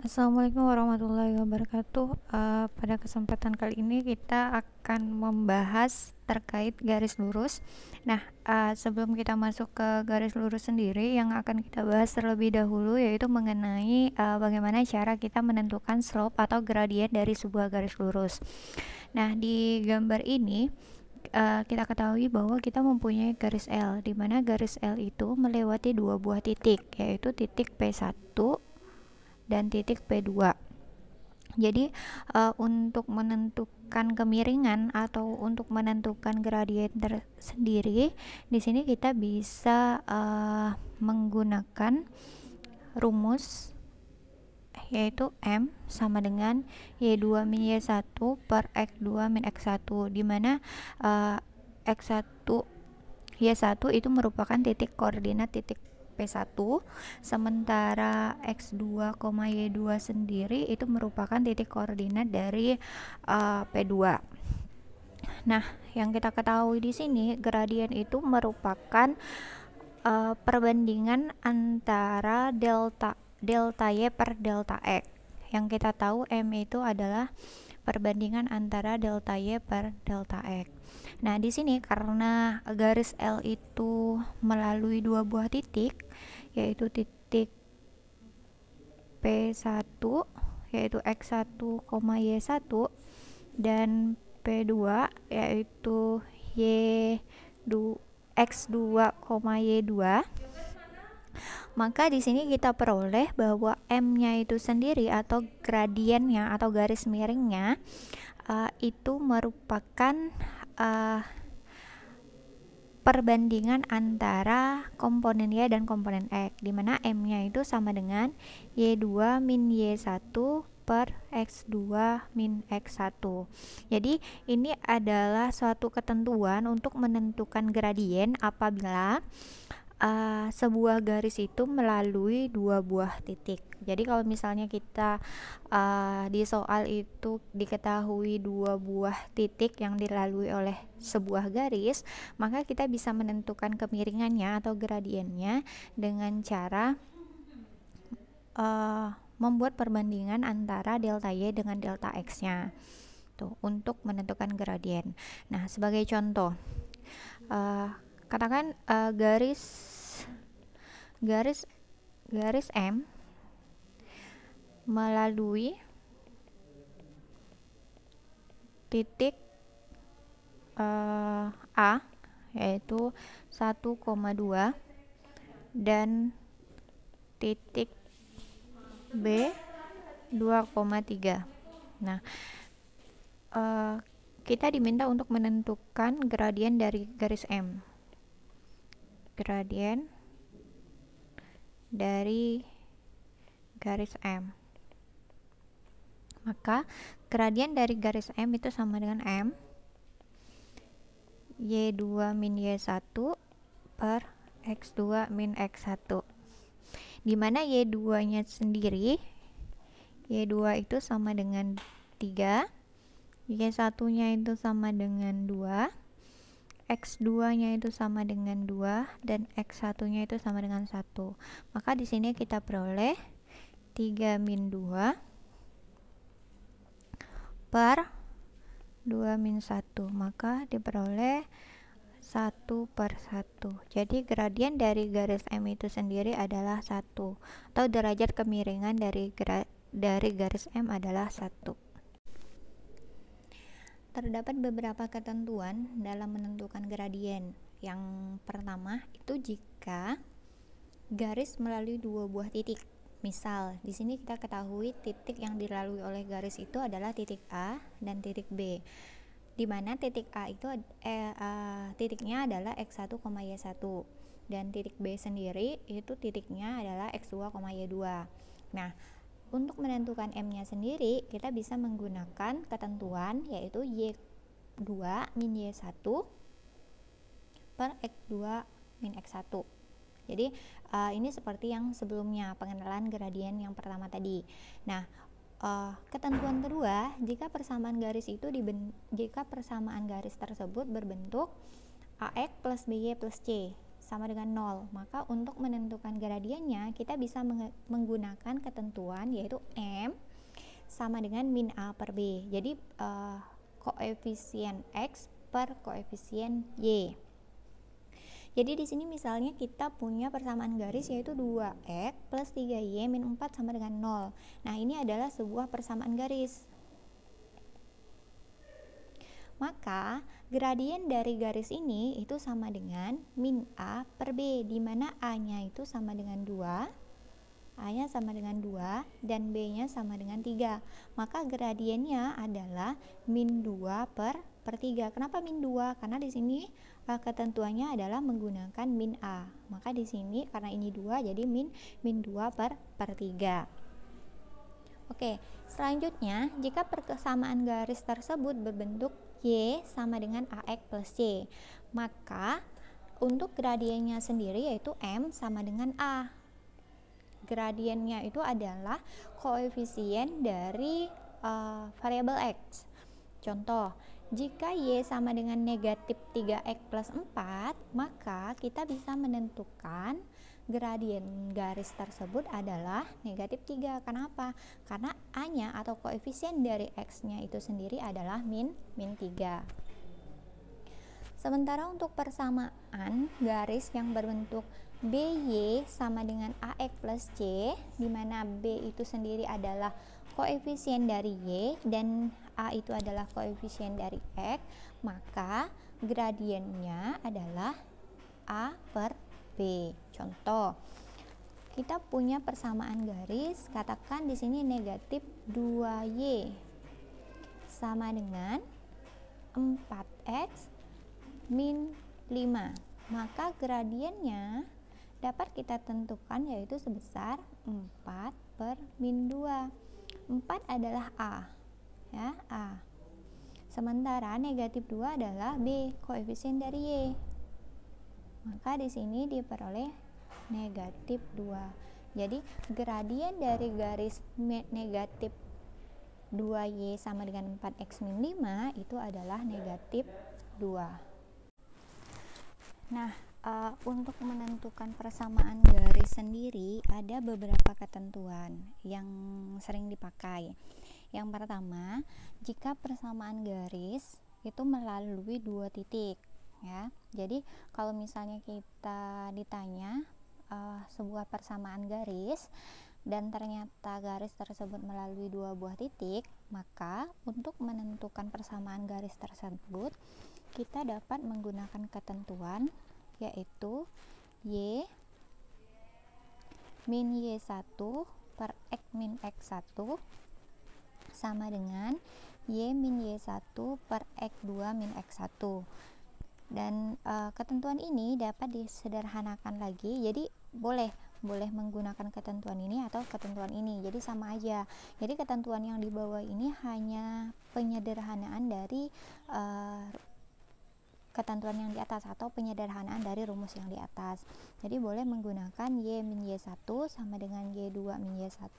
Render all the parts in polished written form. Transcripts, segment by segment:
Assalamualaikum warahmatullahi wabarakatuh. Pada kesempatan kali ini kita akan membahas terkait garis lurus. Nah, sebelum kita masuk ke garis lurus sendiri, yang akan kita bahas terlebih dahulu yaitu mengenai bagaimana cara kita menentukan slope atau gradien dari sebuah garis lurus. Nah, di gambar ini kita ketahui bahwa kita mempunyai garis L, di mana garis L itu melewati dua buah titik, yaitu titik P1 dan titik P2. Jadi untuk menentukan kemiringan atau untuk menentukan gradien tersendiri, di sini kita bisa menggunakan rumus yaitu M sama dengan Y2 min Y1 per X2 min X1, di mana X1 Y1 itu merupakan titik koordinat titik P1, sementara X2, Y2 sendiri itu merupakan titik koordinat dari P2. Nah, yang kita ketahui di sini gradien itu merupakan perbandingan antara delta Y per delta X. Yang kita tahu M itu adalah perbandingan antara delta Y per delta X. Nah, di sini karena garis L itu melalui dua buah titik, yaitu titik P1 yaitu X1, Y1 dan P2 yaitu X2, Y2, maka di sini kita peroleh bahwa M-nya itu sendiri atau gradiennya atau garis miringnya itu merupakan perbandingan antara komponen Y dan komponen X, di mana M-nya itu sama dengan Y2 min Y1 per X2 min X1. Jadi ini adalah suatu ketentuan untuk menentukan gradien apabila sebuah garis itu melalui dua buah titik. Jadi kalau misalnya kita di soal itu diketahui dua buah titik yang dilalui oleh sebuah garis, maka kita bisa menentukan kemiringannya atau gradiennya dengan cara membuat perbandingan antara delta Y dengan delta X-nya tuh untuk menentukan gradien. Nah, sebagai contoh, katakan garis M melalui titik A yaitu 1,2 dan titik B 2,3. Nah, kita diminta untuk menentukan gradien dari garis M. Gradien dari garis M. Maka gradien dari garis M itu sama dengan M Y2 min Y1 per X2 min X1, dimana Y2 nya sendiri, Y2 itu sama dengan 3, Y1 nya itu sama dengan 2, X2 nya itu sama dengan 2, dan X1 nya itu sama dengan 1. Maka di sini kita peroleh 3 min 2 per 2 min 1, maka diperoleh 1 per 1. Jadi gradien dari garis M itu sendiri adalah 1, atau derajat kemiringan dari garis M adalah 1. Terdapat beberapa ketentuan dalam menentukan gradien. Yang pertama itu jika garis melalui dua buah titik. Misal, di sini kita ketahui titik yang dilalui oleh garis itu adalah titik A dan titik B, di mana titik A itu titiknya adalah X1, Y1, dan titik B sendiri itu titiknya adalah X2, Y2. Nah, untuk menentukan M-nya sendiri, kita bisa menggunakan ketentuan yaitu Y2 min Y1 per X2 min X1. Jadi ini seperti yang sebelumnya, pengenalan gradien yang pertama tadi. Nah, ketentuan kedua, jika persamaan garis tersebut berbentuk AX plus BY plus C, sama dengan 0. Maka untuk menentukan gradiennya kita bisa menggunakan ketentuan yaitu M sama dengan min A per B. Jadi koefisien X per koefisien Y. Jadi di sini misalnya kita punya persamaan garis yaitu 2x plus 3y min 4 sama dengan 0. Nah, ini adalah sebuah persamaan garis. Maka gradien dari garis ini itu sama dengan min A per B, di mana A-nya itu sama dengan 2, A-nya sama dengan 2 dan B-nya sama dengan 3. Maka gradiennya adalah min 2 per 3. Kenapa min 2? Karena di sini ketentuannya adalah menggunakan min A. Maka di sini karena ini 2 jadi min 2 per 3. Oke, selanjutnya jika persamaan garis tersebut berbentuk Y sama dengan AX plus Y, maka untuk gradiennya sendiri yaitu M sama dengan A. Gradiennya itu adalah koefisien dari variabel X. Contoh, jika Y sama dengan negatif 3X plus 4, maka kita bisa menentukan gradien garis tersebut adalah negatif 3. Kenapa? Karena A-nya atau koefisien dari X-nya itu sendiri adalah min 3. Sementara untuk persamaan garis yang berbentuk BY sama dengan AX plus C, di mana B itu sendiri adalah koefisien dari Y dan A itu adalah koefisien dari X, maka gradiennya adalah A per B. Contoh, kita punya persamaan garis, katakan di sini negatif 2Y sama dengan 4X min 5. Maka gradiennya dapat kita tentukan yaitu sebesar 4 per min 2. 4 adalah A, ya, A. Sementara negatif 2 adalah B, koefisien dari Y. Maka di sini diperoleh negatif 2. Jadi gradien dari garis negatif 2Y sama dengan 4X min 5 itu adalah negatif 2. Nah, untuk menentukan persamaan garis sendiri ada beberapa ketentuan yang sering dipakai. Yang pertama, jika persamaan garis itu melalui 2 titik, ya. Jadi kalau misalnya kita ditanya sebuah persamaan garis dan ternyata garis tersebut melalui 2 buah titik, maka untuk menentukan persamaan garis tersebut kita dapat menggunakan ketentuan yaitu Y min Y1 per X min X1 sama dengan Y min Y1 per X2 min X1. Dan ketentuan ini dapat disederhanakan lagi, jadi boleh menggunakan ketentuan ini atau ketentuan ini, jadi sama aja. Jadi ketentuan yang di bawah ini hanya penyederhanaan dari ketentuan yang di atas atau penyederhanaan dari rumus yang di atas. Jadi boleh menggunakan Y min Y1 sama dengan Y2 min Y1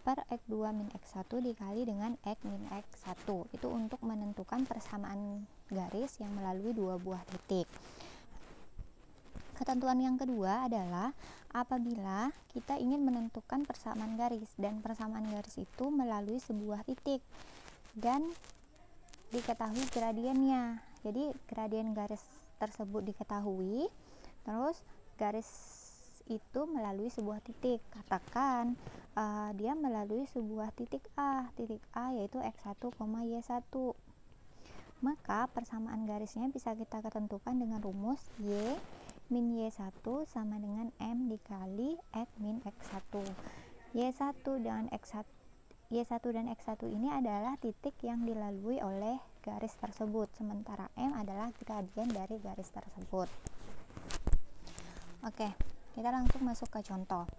per X2 min X1 dikali dengan X min X1. Itu untuk menentukan persamaan garis yang melalui 2 buah titik. Ketentuan yang kedua adalah apabila kita ingin menentukan persamaan garis dan persamaan garis itu melalui sebuah titik dan diketahui gradiennya. Jadi gradien garis tersebut diketahui, terus garis itu melalui sebuah titik. Katakan dia melalui sebuah titik A yaitu X1, Y1. Maka persamaan garisnya bisa kita ketentukan dengan rumus Y min Y1 sama dengan M dikali X min X1. Y1 dan X1 ini adalah titik yang dilalui oleh garis tersebut, sementara M adalah gradien dari garis tersebut. Oke, kita langsung masuk ke contoh.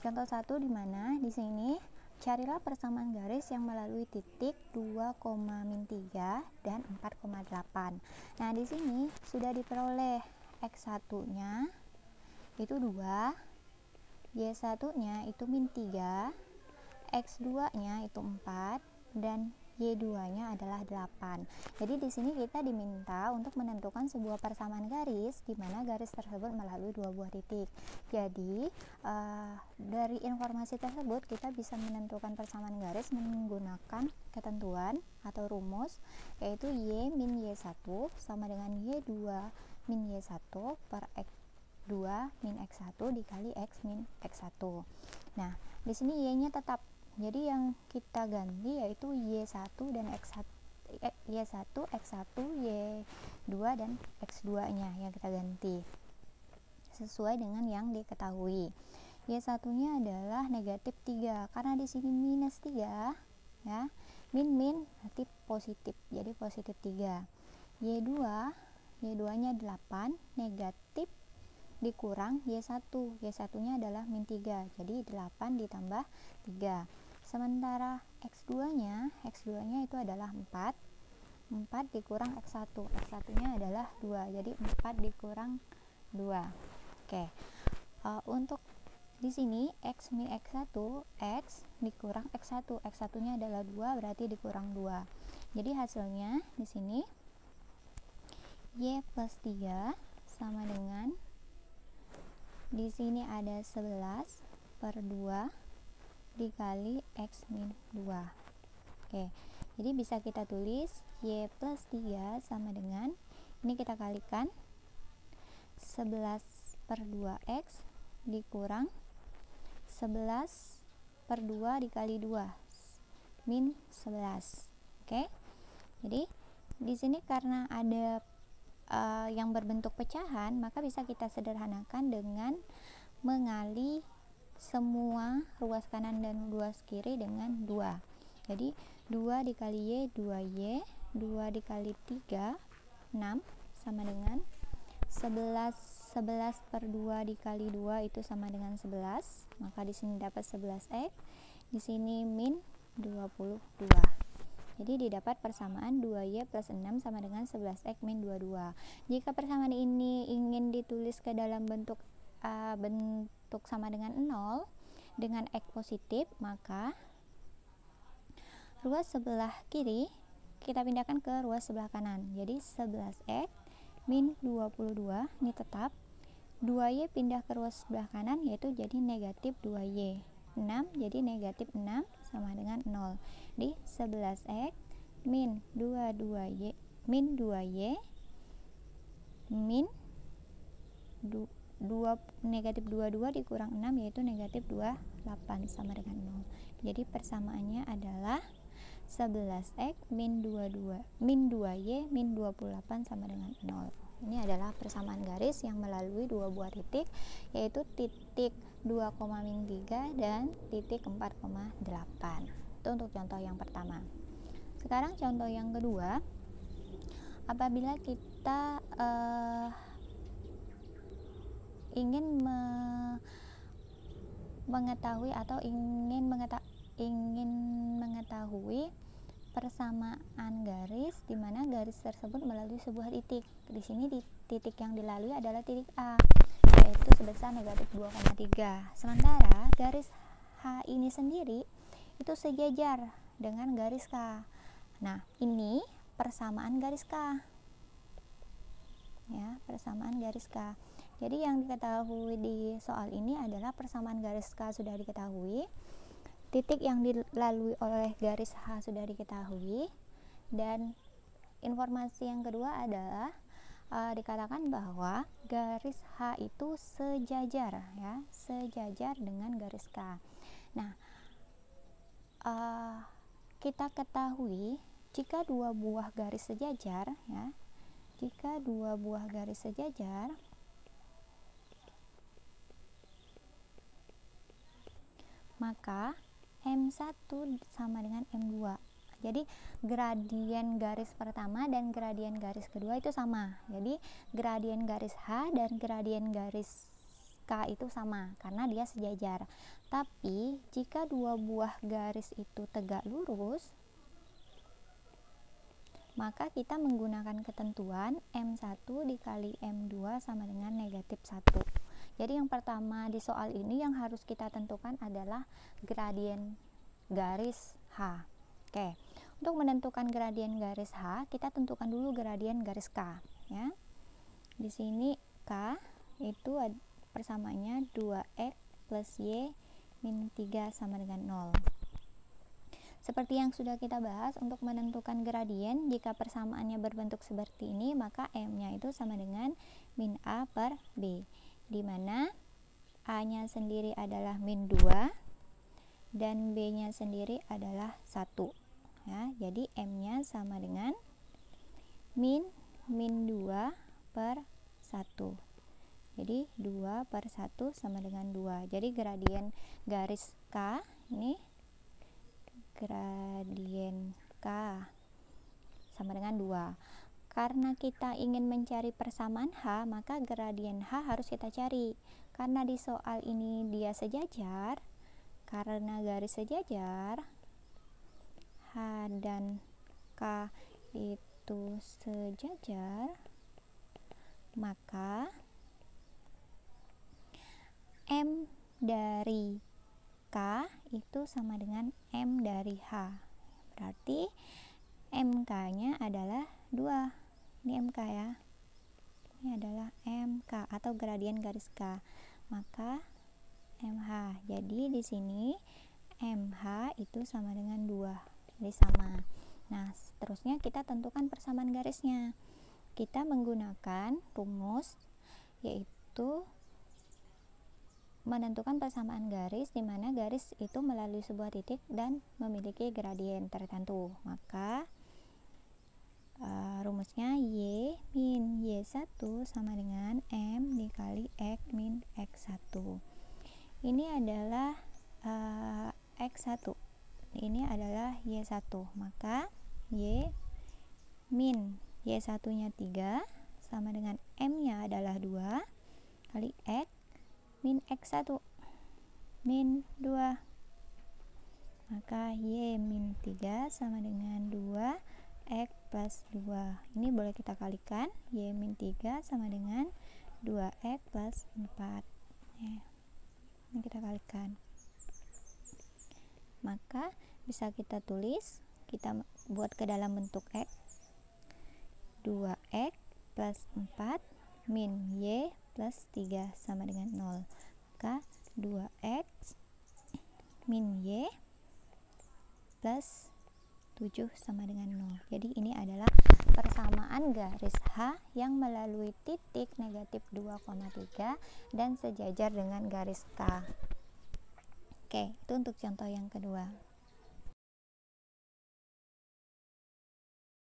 Contoh 1 di mana di sini carilah persamaan garis yang melalui titik 2, min 3 dan 4,8. Nah, di sini sudah diperoleh X1-nya itu 2, Y1-nya itu min 3, X2-nya itu 4 dan Y2-nya adalah 8. Jadi di sini kita diminta untuk menentukan sebuah persamaan garis di mana garis tersebut melalui dua buah titik. Jadi dari informasi tersebut kita bisa menentukan persamaan garis menggunakan ketentuan atau rumus, yaitu Y min Y1 sama dengan Y2 min Y1 per X2 min X1 dikali X min X1. Nah, di sini Y-nya tetap. Jadi yang kita ganti yaitu Y1 dan X1, Y1, X1, Y2 dan X2-nya yang kita ganti sesuai dengan yang diketahui. Y1-nya adalah negatif 3 karena di sini minus 3 ya. Min berarti positif. Jadi positif 3. Y2-nya 8 negatif dikurang Y1. Y1-nya adalah min 3. Jadi 8 ditambah 3. Sementara X2-nya itu adalah 4 dikurang X1. X1-nya adalah 2. Jadi 4 dikurang 2. Oke. Untuk di sini X min X1, X dikurang X1. X1-nya adalah 2, berarti dikurang 2. Jadi hasilnya di sini Y plus 3 sama dengan, di sini ada 11 per 2 dikali X min 2. Oke, jadi bisa kita tulis Y plus 3 sama dengan, ini kita kalikan 11 per 2X dikurang 11 per 2 dikali 2 min 11. Oke, jadi di sini karena ada yang berbentuk pecahan, maka bisa kita sederhanakan dengan mengali semua ruas kanan dan ruas kiri dengan 2. Jadi 2 dikali Y, 2Y, 2 dikali 3, 6 sama dengan 11 per 2 dikali 2 itu sama dengan 11. Maka di sini dapat 11X, di sini min 22. Jadi didapat persamaan 2Y plus 6 sama dengan 11X min 22. Jika persamaan ini ingin ditulis ke dalam bentuk sama dengan 0 dengan X positif, maka ruas sebelah kiri kita pindahkan ke ruas sebelah kanan. Jadi 11X min 22 ini tetap, 2Y pindah ke ruas sebelah kanan yaitu jadi negatif 2Y, 6 jadi negatif 6 sama dengan 0. Di 11X min 22Y min 2Y min negatif 22 dikurang 6 yaitu negatif 28 sama dengan 0. Jadi persamaannya adalah 11X min 2Y min 28 sama dengan 0. Ini adalah persamaan garis yang melalui dua buah titik, yaitu titik 2,3 dan titik 4,8. Itu untuk contoh yang pertama. Sekarang contoh yang kedua, apabila kita ingin mengetahui atau ingin mengetahui persamaan garis di mana garis tersebut melalui sebuah titik. Di sini titik yang dilalui adalah titik A, yaitu sebesar negatif 2,3. Sementara garis H ini sendiri itu sejajar dengan garis K. Nah, ini persamaan garis K. Ya, persamaan garis K. Jadi yang diketahui di soal ini adalah persamaan garis K sudah diketahui, titik yang dilalui oleh garis H sudah diketahui, dan informasi yang kedua adalah dikatakan bahwa garis H itu sejajar, ya, sejajar dengan garis K. Nah, kita ketahui jika dua buah garis sejajar, ya, jika dua buah garis sejajar, maka M1 sama dengan M2. Jadi gradien garis pertama dan gradien garis kedua itu sama. Jadi gradien garis H dan gradien garis K itu sama karena dia sejajar. Tapi jika dua buah garis itu tegak lurus, maka kita menggunakan ketentuan M1 dikali M2 sama dengan negatif 1. Jadi yang pertama di soal ini yang harus kita tentukan adalah gradien garis H. Oke, Untuk menentukan gradien garis H, kita tentukan dulu gradien garis K, ya. Di sini K itu persamaannya 2x plus y min 3 sama dengan 0. Seperti yang sudah kita bahas, untuk menentukan gradien, jika persamaannya berbentuk seperti ini, maka M-nya itu sama dengan min A per B, di mana A-nya sendiri adalah min 2 dan B-nya sendiri adalah 1. Ya, jadi M-nya sama dengan min 2 per 1. Jadi 2 per 1 sama dengan 2. Jadi gradien garis K ini, gradien K sama dengan 2. Karena kita ingin mencari persamaan H, maka gradien H harus kita cari. Karena di soal ini dia sejajar, karena garis sejajar, H dan K itu sejajar, maka M dari K itu sama dengan M dari H. Berarti MK-nya adalah 2. Ini MK ya. Ini adalah MK atau gradien garis K. Maka MH. Jadi di sini MH itu sama dengan 2. Jadi sama. Nah, seterusnya kita tentukan persamaan garisnya. Kita menggunakan rumus, yaitu menentukan persamaan garis di mana garis itu melalui sebuah titik dan memiliki gradien tertentu. Maka rumusnya Y min Y1 sama dengan M dikali X min X1. Ini adalah X1, ini adalah Y1, maka Y min Y1 nya 3 sama dengan M nya adalah 2 kali X min X1 min 2, maka Y min 3 sama dengan 2 X plus 2. Ini boleh kita kalikan, Y min 3 sama dengan 2X plus 4 ya. Ini kita kalikan, maka bisa kita tulis, kita buat ke dalam bentuk X, 2X plus 4 min Y plus 3 sama dengan 0. Maka 2X min Y plus 7 sama dengan 0. Jadi ini adalah persamaan garis H yang melalui titik negatif 2,3 dan sejajar dengan garis K. Oke, itu untuk contoh yang kedua.